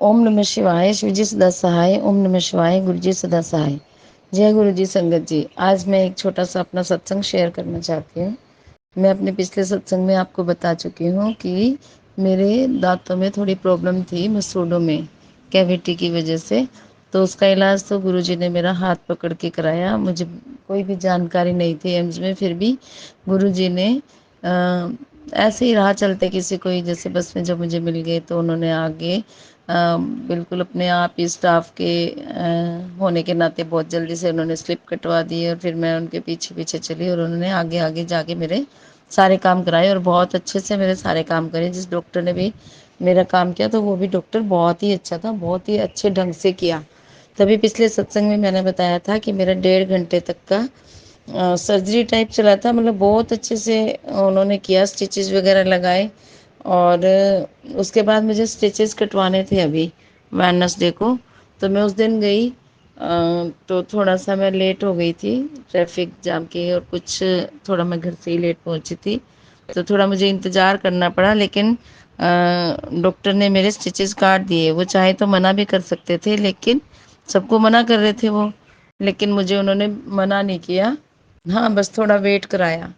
ओम नमः शिवाय, शिव जी सदा सहाय। ओम नमः शिवाय, गुरु जी सदा सहाय। जय गुरु जी संगत जी। आज मैं एक छोटा सा अपना सत्संग शेयर करना चाहती हूँ। मैं अपने पिछले सत्संग में आपको बता चुकी हूँ कि मेरे दांतों में थोड़ी प्रॉब्लम थी, मसूड़ों में कैविटी की वजह से। तो उसका इलाज तो गुरुजी ने मेरा हाथ पकड़ के कराया। मुझे कोई भी जानकारी नहीं थी एम्स में, फिर भी गुरुजी ने ऐसे ही राह चलते किसी कोई जैसे बस में जब मुझे मिल गए तो उन्होंने आगे बिल्कुल अपने आप ही स्टाफ के होने के नाते बहुत जल्दी से उन्होंने स्लिप कटवा दी और फिर मैं उनके पीछे पीछे चली और उन्होंने आगे आगे जाके मेरे सारे काम कराए और बहुत अच्छे से मेरे सारे काम करे। जिस डॉक्टर ने भी मेरा काम किया तो वो भी डॉक्टर बहुत ही अच्छा था, बहुत ही अच्छे ढंग से किया। तभी पिछले सत्संग में मैंने बताया था कि मेरा 1.5 घंटे तक का सर्जरी टाइप चला था, मतलब बहुत अच्छे से उन्होंने किया, स्टिचेस वगैरह लगाए। और उसके बाद मुझे स्टिचेस कटवाने थे अभी वेडनेसडे को, तो मैं उस दिन गई। तो थोड़ा सा मैं लेट हो गई थी ट्रैफिक जाम की, और कुछ थोड़ा मैं घर से ही लेट पहुंची थी, तो थोड़ा मुझे इंतज़ार करना पड़ा। लेकिन डॉक्टर ने मेरे स्टिचेस काट दिए। वो चाहे तो मना भी कर सकते थे, लेकिन सबको मना कर रहे थे वो, लेकिन मुझे उन्होंने मना नहीं किया। हाँ, बस थोड़ा वेट कराया।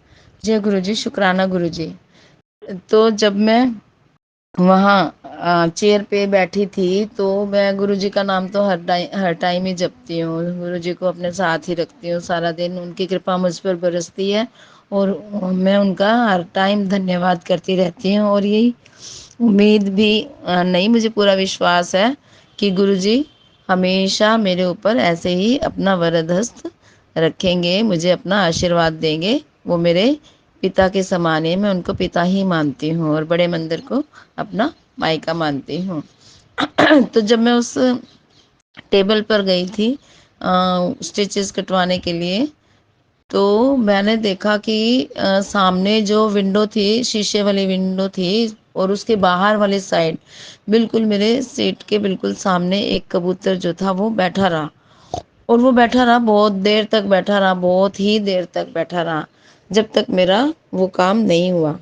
जय गुरु जी, शुक्राना गुरु जी। तो जब मैं वहाँ चेयर पे बैठी थी तो मैं गुरुजी का नाम तो हर टाइम ही जपती हूँ। गुरुजी को अपने साथ ही रखती हूँ सारा दिन। उनकी कृपा मुझ पर बरसती है और मैं उनका हर टाइम धन्यवाद करती रहती हूँ। और यही उम्मीद भी नहीं, मुझे पूरा विश्वास है कि गुरुजी हमेशा मेरे ऊपर ऐसे ही अपना वरद हस्त रखेंगे, मुझे अपना आशीर्वाद देंगे। वो मेरे पिता के समान है, मैं उनको पिता ही मानती हूँ और बड़े मंदिर को अपना मायका मानती हूँ। तो जब मैं उस टेबल पर गई थी स्टिचेस कटवाने के लिए, तो मैंने देखा कि सामने जो विंडो थी, शीशे वाली विंडो थी, और उसके बाहर वाली साइड बिल्कुल मेरे सीट के बिल्कुल सामने एक कबूतर जो था वो बैठा रहा। और वो बैठा रहा, बहुत देर तक बैठा रहा, बहुत ही देर तक बैठा रहा, जब तक मेरा वो काम नहीं हुआ।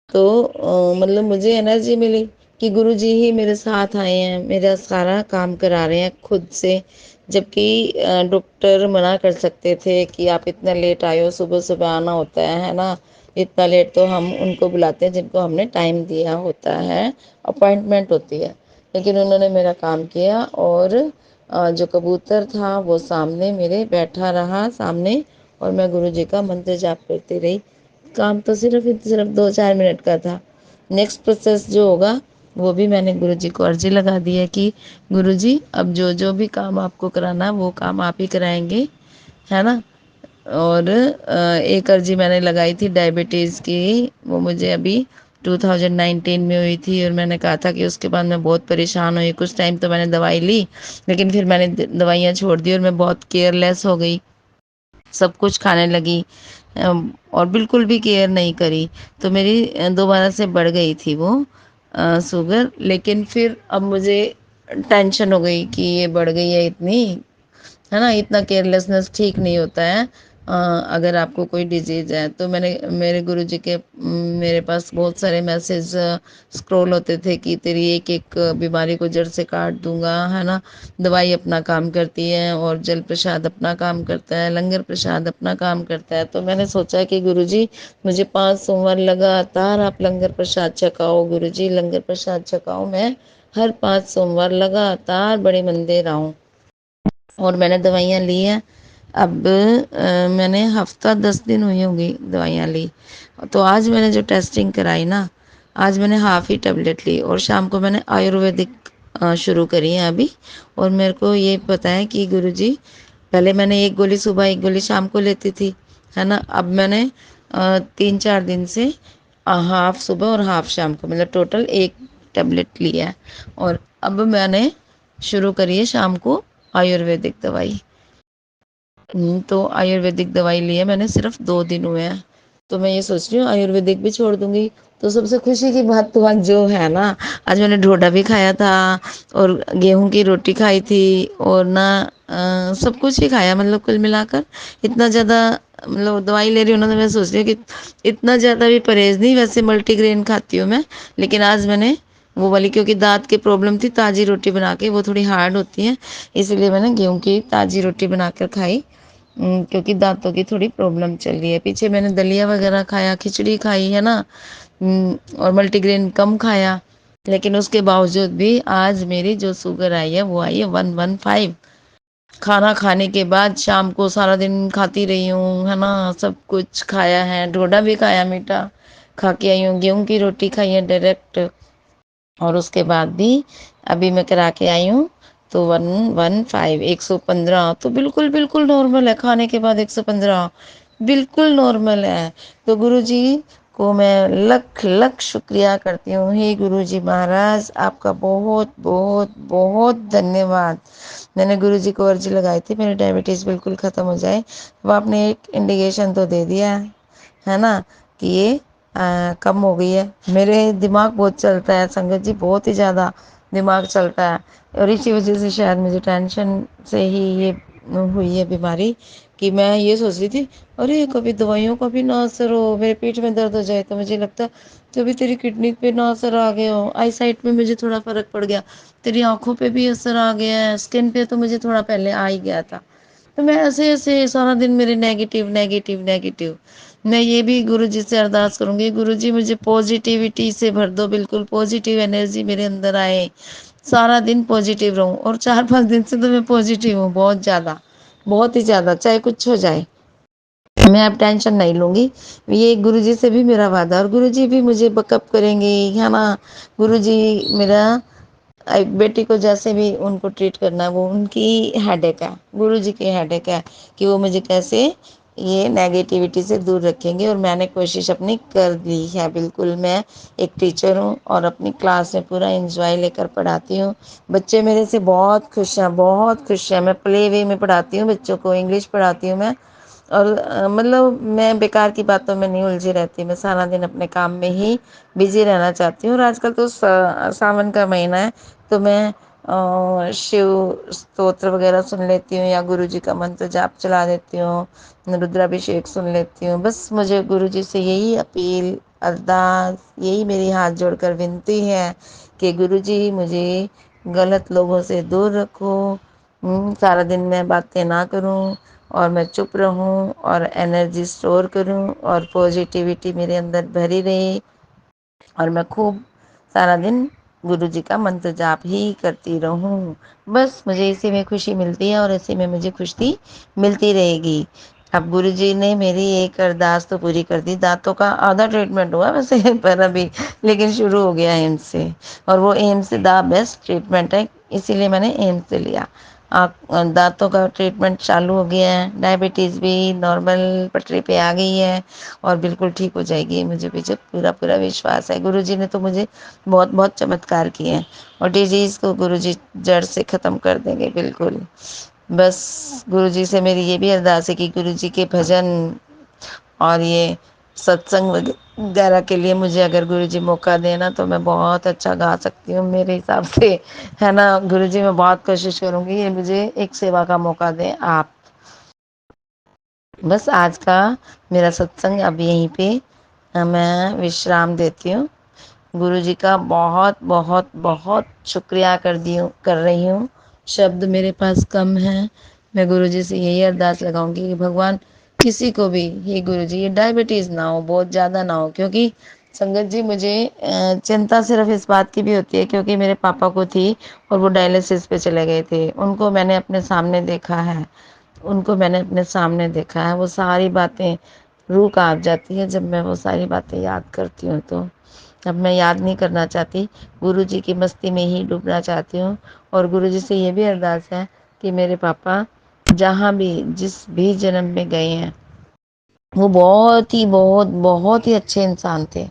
तो मतलब मुझे एनर्जी मिली कि गुरुजी ही मेरे साथ आए हैं, मेरा सारा काम करा रहे हैं खुद से। जबकि डॉक्टर मना कर सकते थे कि आप इतना लेट आए हो, सुबह सुबह आना होता है ना। इतना लेट तो हम उनको बुलाते हैं जिनको हमने टाइम दिया होता है, अपॉइंटमेंट होती है। लेकिन उन्होंने मेरा काम किया और जो कबूतर था वो सामने मेरे बैठा रहा सामने, और मैं गुरुजी का मंत्र जाप करती रही। काम तो सिर्फ 2-4 मिनट का था। नेक्स्ट प्रोसेस जो होगा वो भी मैंने गुरुजी को अर्जी लगा दी है कि गुरुजी अब जो जो भी काम आपको कराना वो काम आप ही कराएंगे, है ना। और एक अर्जी मैंने लगाई थी डायबिटीज़ की, वो मुझे अभी 2019 में हुई थी, और मैंने कहा था कि उसके बाद मैं बहुत परेशान हुई। कुछ टाइम तो मैंने दवाई ली, लेकिन फिर मैंने दवाइयाँ छोड़ दी और मैं बहुत केयरलेस हो गई, सब कुछ खाने लगी और बिल्कुल भी केयर नहीं करी। तो मेरी दोबारा से बढ़ गई थी वो शुगर। लेकिन फिर अब मुझे टेंशन हो गई कि ये बढ़ गई है इतनी, है ना। इतना केयरलेसनेस ठीक नहीं होता है। अगर आपको कोई डिजीज़ है तो मेरे गुरुजी के मेरे पास बहुत सारे मैसेज स्क्रॉल होते थे कि तेरी एक एक बीमारी को जड़ से काट दूंगा, है ना। दवाई अपना काम करती है और जल प्रसाद अपना काम करता है, लंगर प्रसाद अपना काम करता है। तो मैंने सोचा कि गुरुजी मुझे 5 सोमवार लगातार आप लंगर प्रसाद छकाओ, गुरुजी लंगर प्रसाद छकाओ। मैं हर 5 सोमवार लगातार बड़े मंदिर आऊँ। और मैंने दवाइयाँ ली हैं। अब मैंने हफ्ता 10 दिन हुई होंगी दवाइयाँ ली। तो आज मैंने जो टेस्टिंग कराई ना, आज मैंने हाफ़ ही टेबलेट ली और शाम को मैंने आयुर्वेदिक शुरू करी है अभी। और मेरे को ये पता है कि गुरुजी, पहले मैंने एक गोली सुबह एक गोली शाम को लेती थी, है ना। अब मैंने 3-4 दिन से हाफ सुबह और हाफ शाम को, मतलब टोटल एक टेबलेट लिया है। और अब मैंने शुरू करी है शाम को आयुर्वेदिक दवाई। तो आयुर्वेदिक दवाई ली है मैंने, सिर्फ 2 दिन हुए हैं। तो मैं ये सोच रही हूँ आयुर्वेदिक भी छोड़ दूंगी। तो सबसे खुशी की बात तो आज जो है ना, आज मैंने ढोडा भी खाया था और गेहूं की रोटी खाई थी और ना सब कुछ ही खाया, मतलब कुल मिलाकर इतना ज़्यादा, मतलब दवाई ले रही हूँ ना, तो मैं सोच रही हूँ कि इतना ज़्यादा भी परहेज़ नहीं। वैसे मल्टीग्रेन खाती हूँ मैं, लेकिन आज मैंने वो वाली, क्योंकि दाँत की प्रॉब्लम थी, ताज़ी रोटी बना के, वो थोड़ी हार्ड होती है, इसलिए मैंने गेहूँ की ताज़ी रोटी बना कर खाई। क्योंकि दांतों की थोड़ी प्रॉब्लम चल रही है। पीछे मैंने दलिया वगैरह खाया, खिचड़ी खाई है ना, और मल्टीग्रेन कम खाया, लेकिन उसके बावजूद भी आज मेरी जो शुगर आई है वो आई है 115। खाना खाने के बाद शाम को सारा दिन खाती रही हूँ, है ना, सब कुछ खाया है, डोडा भी खाया मीठा, खा के आई हूँ, गेहूं की रोटी खाई है डायरेक्ट। और उसके बाद भी अभी मैं करा के आई हूँ, तो 115, 115 तो बिल्कुल बिल्कुल नॉर्मल है। खाने के बाद 115 बिल्कुल नॉर्मल है। तो गुरुजी को मैं लख लख शुक्रिया करती हूँ। हे गुरुजी महाराज, आपका बहुत बहुत बहुत धन्यवाद। मैंने गुरुजी को अर्जी लगाई थी मेरी डायबिटीज़ बिल्कुल ख़त्म हो जाए, वो आपने एक इंडिकेशन तो दे दिया है ना, कि ये कम हो गई है। मेरे दिमाग बहुत चलता है संगत जी, बहुत ही ज़्यादा दिमाग चलता है, और इसी वजह से शायद मुझे टेंशन से ही ये हुई है बीमारी, कि मैं ये सोच रही थी, अरे कभी दवाइयों का भी ना असर हो, मेरे पेट में दर्द हो जाए तो मुझे लगता कभी तेरी किडनी पे ना असर आ गया हो, आई साइट में मुझे थोड़ा फर्क पड़ गया, तेरी आंखों पे भी असर आ गया है, स्किन पे तो मुझे थोड़ा पहले आ ही गया था। तो मैं ऐसे ऐसे सारा दिन मेरे नेगेटिव नेगेटिव नेगेटिव। मैं ये भी गुरु जी से अरदास करूंगी, गुरु जी मुझे पॉजिटिविटी से भर दो, बिल्कुल पॉजिटिव एनर्जी मेरे अंदर आए, सारा दिन पॉजिटिव रहूं। और 4-5 दिन से तो मैं पॉजिटिव हूँ, बहुत ज़्यादा, बहुत ही ज़्यादा, चाहे कुछ हो जाए मैं अब टेंशन नहीं लूंगी। ये गुरुजी से भी मेरा वादा, और गुरुजी भी मुझे बकअप करेंगे, है ना। गुरुजी मेरा एक बेटी को जैसे भी उनको ट्रीट करना है, वो उनकी हेडेक है, गुरुजी की हेडेक है, कि वो मुझे कैसे ये नेगेटिविटी से दूर रखेंगे। और मैंने कोशिश अपनी कर ली है, बिल्कुल मैं एक टीचर हूँ और अपनी क्लास में पूरा एंजॉय लेकर पढ़ाती हूँ। बच्चे मेरे से बहुत खुश हैं, बहुत खुश हैं। मैं प्ले वे में पढ़ाती हूँ बच्चों को, इंग्लिश पढ़ाती हूँ मैं। और मतलब मैं बेकार की बातों में नहीं उलझी रहती, मैं सारा दिन अपने काम में ही बिजी रहना चाहती हूँ। और आजकल तो सावन का महीना है, तो मैं शिव स्तोत्र वगैरह सुन लेती हूँ, या गुरु जी का मंत्र जाप चला देती हूँ, रुद्राभिषेक सुन लेती हूँ। बस मुझे गुरु जी से यही अपील, अरदास, यही मेरी हाथ जोड़कर विनती है कि गुरु जी मुझे गलत लोगों से दूर रखो। सारा दिन मैं बातें ना करूं, और मैं चुप रहूं, और एनर्जी स्टोर करूं, और पॉजिटिविटी मेरे अंदर भरी रहे, और मैं खूब सारा दिन गुरु जी का मंत्र जाप ही करती रहूं। बस मुझे इसी में खुशी मिलती है, और इसी में मुझे खुशी मिलती रहेगी। अब गुरु जी ने मेरी एक अरदास तो पूरी कर दी, दांतों का आधा ट्रीटमेंट हुआ वैसे पर अभी, लेकिन शुरू हो गया एम्स से, और वो एम्स से द बेस्ट ट्रीटमेंट है, इसीलिए मैंने एम्स से लिया। दांतों का ट्रीटमेंट चालू हो गया है, डायबिटीज़ भी नॉर्मल पटरी पे आ गई है, और बिल्कुल ठीक हो जाएगी, मुझे भी जब पूरा पूरा विश्वास है। गुरुजी ने तो मुझे बहुत बहुत चमत्कार किए हैं, और डिजीज़ को गुरुजी जड़ से ख़त्म कर देंगे बिल्कुल। बस गुरुजी से मेरी ये भी अरदास है कि गुरुजी के भजन और ये सत्संग वगैरह के लिए मुझे अगर गुरुजी मौका देना, तो मैं बहुत अच्छा गा सकती हूँ मेरे हिसाब से, है ना। गुरुजी मैं बहुत कोशिश करूँगी ये मुझे एक सेवा का मौका दें आप। बस आज का मेरा सत्संग अब यहीं पे मैं विश्राम देती हूँ। गुरु जी का बहुत बहुत बहुत शुक्रिया कर रही हूँ। शब्द मेरे पास कम हैं। मैं गुरु जी से यही अरदास लगाऊंगी कि भगवान किसी को भी, ये गुरु जी, ये डायबिटीज़ ना हो, बहुत ज़्यादा ना हो। क्योंकि संगत जी मुझे चिंता सिर्फ इस बात की भी होती है, क्योंकि मेरे पापा को थी, और वो डायलिसिस पे चले गए थे। उनको मैंने अपने सामने देखा है, उनको मैंने अपने सामने देखा है। वो सारी बातें रूह कांप जाती है जब मैं वो सारी बातें याद करती हूँ। तो अब मैं याद नहीं करना चाहती, गुरु जी की मस्ती में ही डूबना चाहती हूँ। और गुरु जी से ये भी अरदास है कि मेरे पापा जहाँ भी, जिस भी जन्म में गए हैं, वो बहुत ही बहुत बहुत ही अच्छे इंसान थे,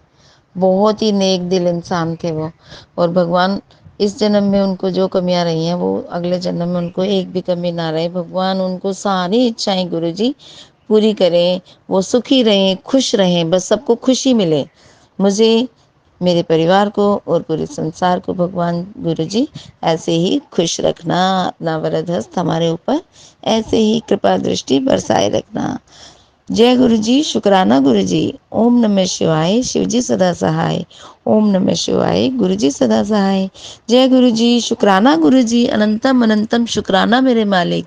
बहुत ही नेक दिल इंसान थे वो। और भगवान इस जन्म में उनको जो कमियां रही हैं, वो अगले जन्म में उनको एक भी कमी ना रहे। भगवान उनको सारी इच्छाएं गुरु जी पूरी करें, वो सुखी रहें, खुश रहें, बस सबको खुशी मिले। मुझे, मेरे परिवार को और पूरे संसार को भगवान गुरु जी ऐसे ही खुश रखना, अपना वरद हस्त हमारे ऊपर ऐसे ही कृपा दृष्टि बरसाए रखना। जय गुरु जी, शुक्राना गुरु जी। ओम नमः शिवाय, शिव जी सदा सहाय। ओम नमः शिवाय, गुरु जी सदा सहाय। जय गुरु जी, शुक्राना गुरु जी, अनंतम अनंतम शुक्राना मेरे मालिक।